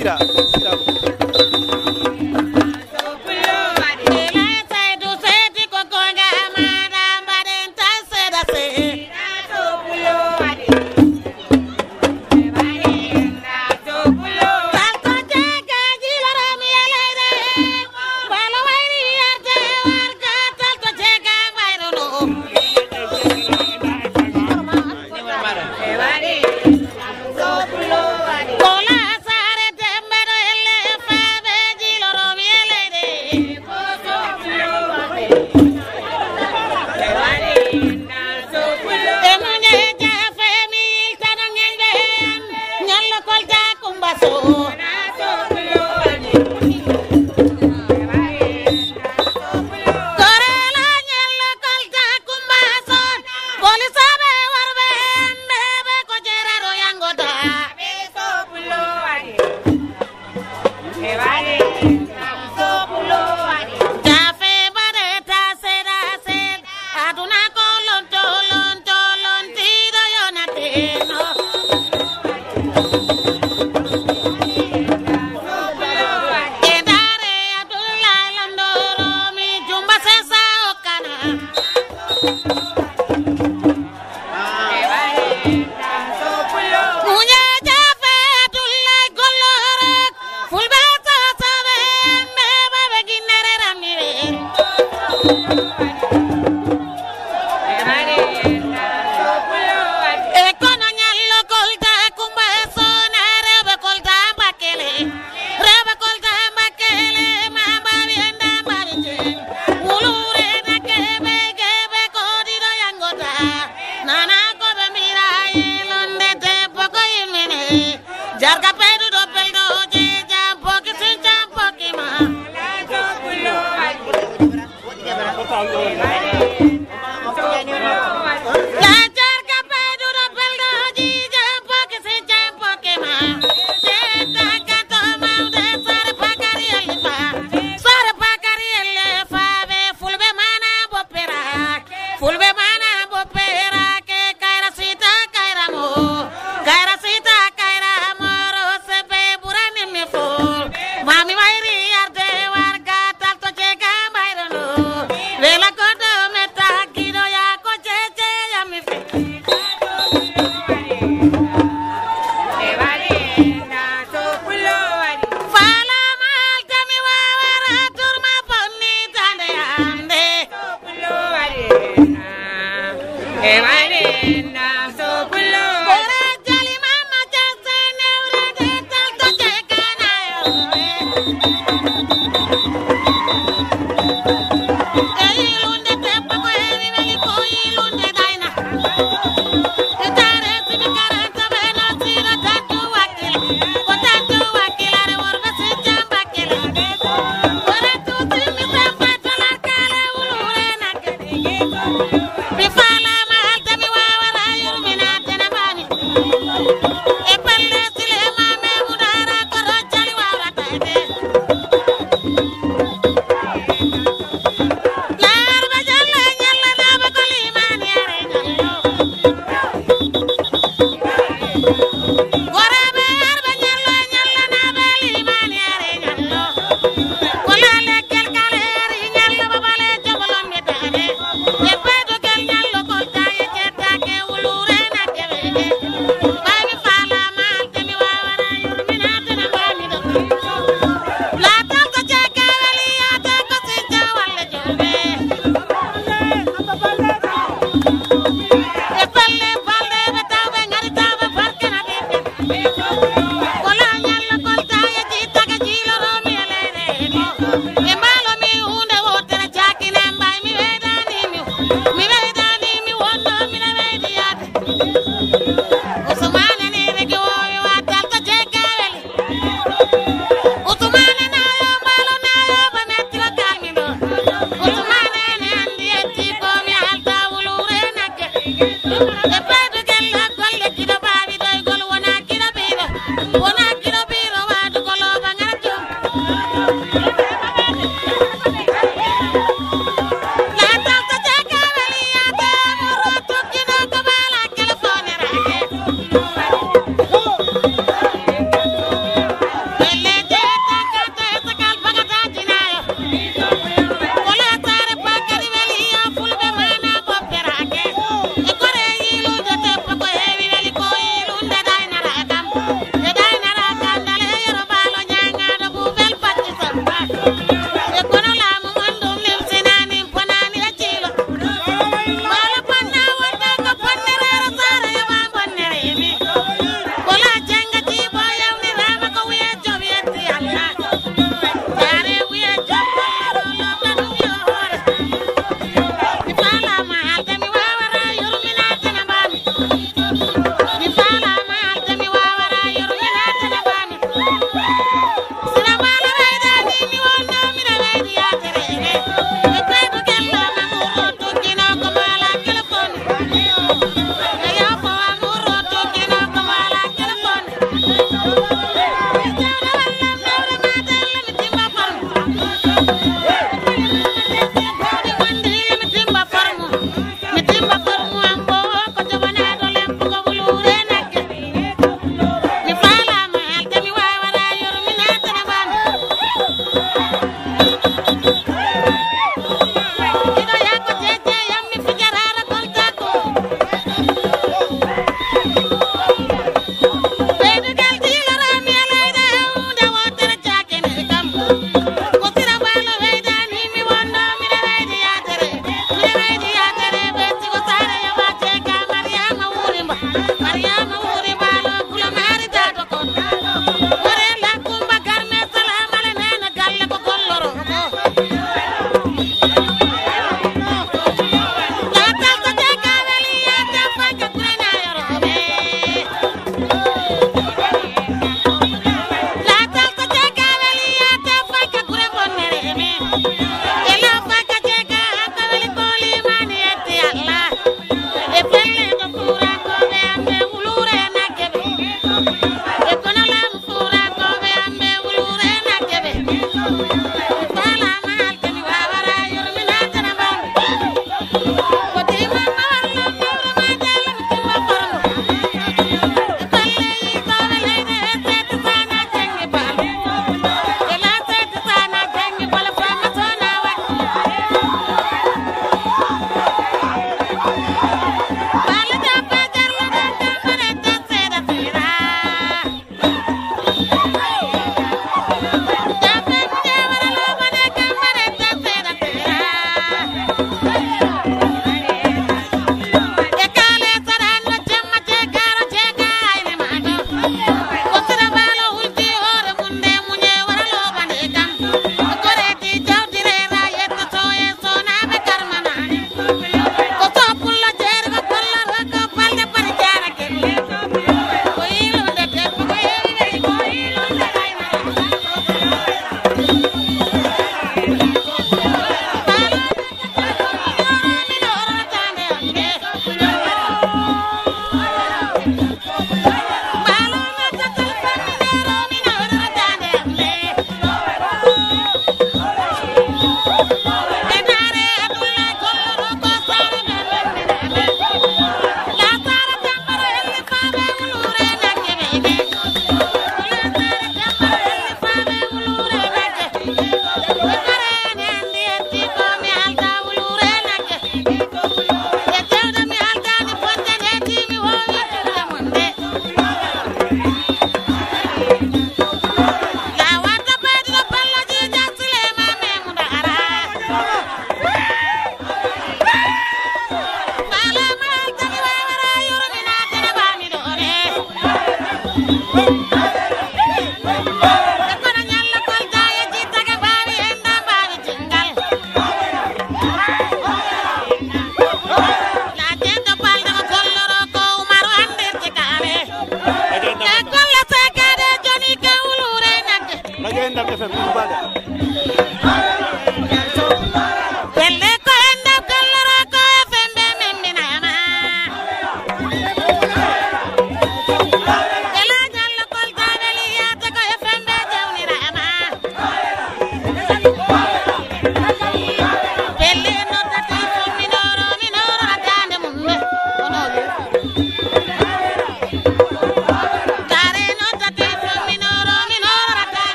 sira sira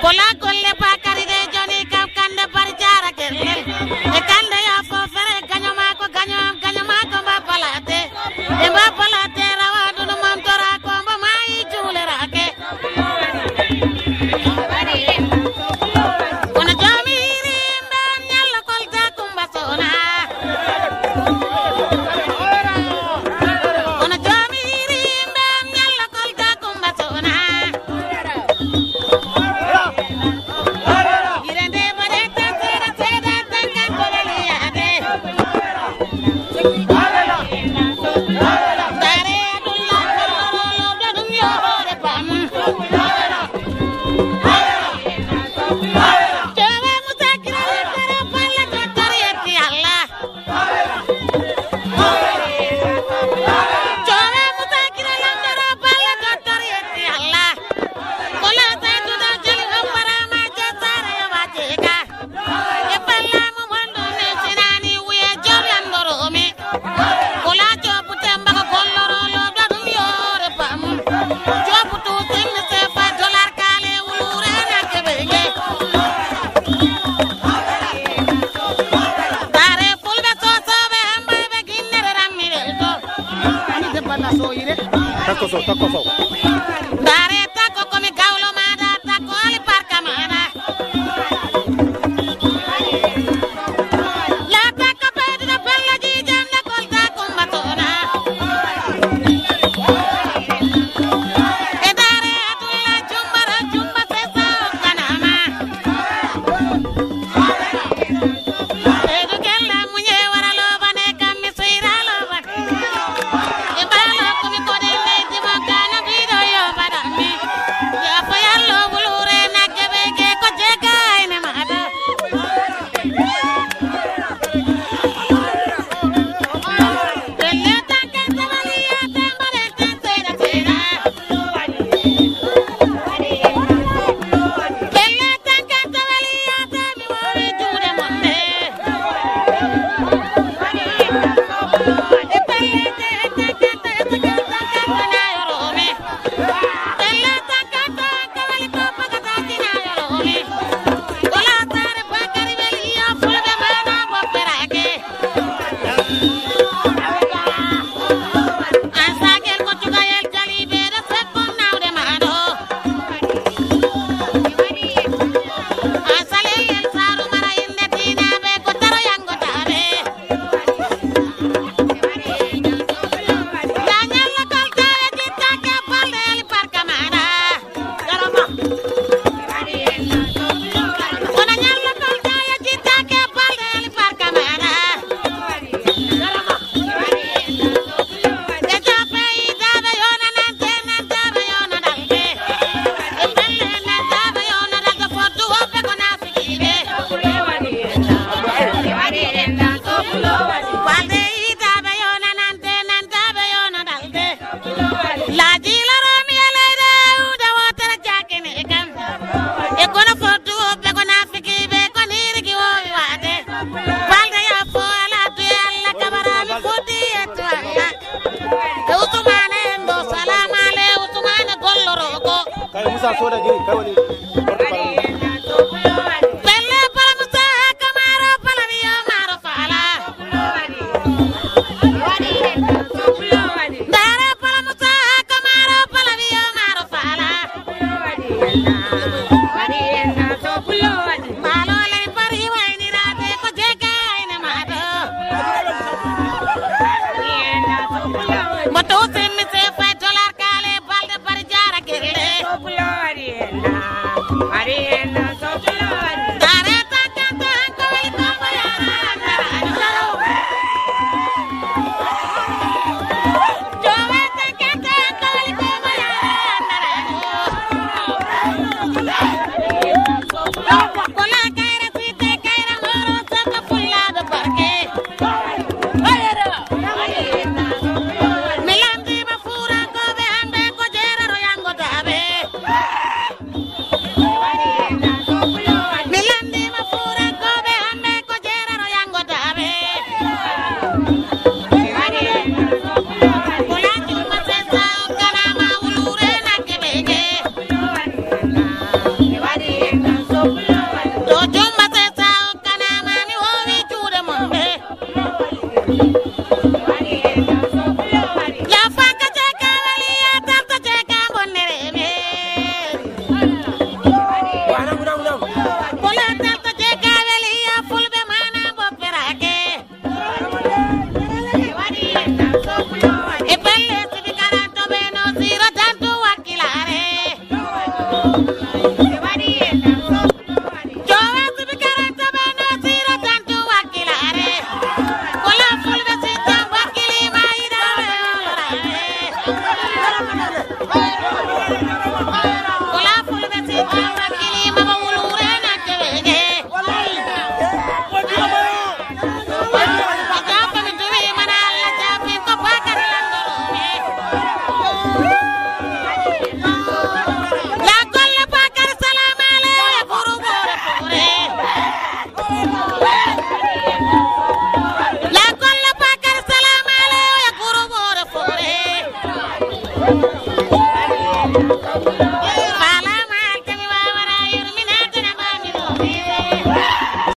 Kola golle pakari de joni kap kande parjara kellel e kande ya fo fere ganyo ma ko ba palate e ba palate rawadu no mam tora ko ba mai jule rake ona jamiri mban nyalla kol ta kumba sona ona jamiri mban nyalla kol ta kumba sona Takoso. Dare tako come gaulo mada tako ali parka mana. La tako pedi na bella di janda kol tako matona. E dare atulla jumba sesa kanama. Edu kella munye wara loba ne kammi suira loba. E bala komi kode le di maka Musa Soda Giri kawani Belle para Musa Kamaro para Vio Maro Fala Dare para Musa Kamaro para Vio Maro Fala Malo le pari waini rate ko jega ine mado Moto se mi se fa dollar kale balde pari jara kelle Dare ta kanta ko wali ko bayara Jowe ta kanta ko wali ko bayara Kola kaira site kaira moro saka fulla do barke Milandi mafura ko be hande ko jeraro yango dabe Milandi mafura ko be hande ko jeraro yango dabe Kola chuma sesa kana ma ulure na kebege Do chuma sesa kana ma ni howi chude monde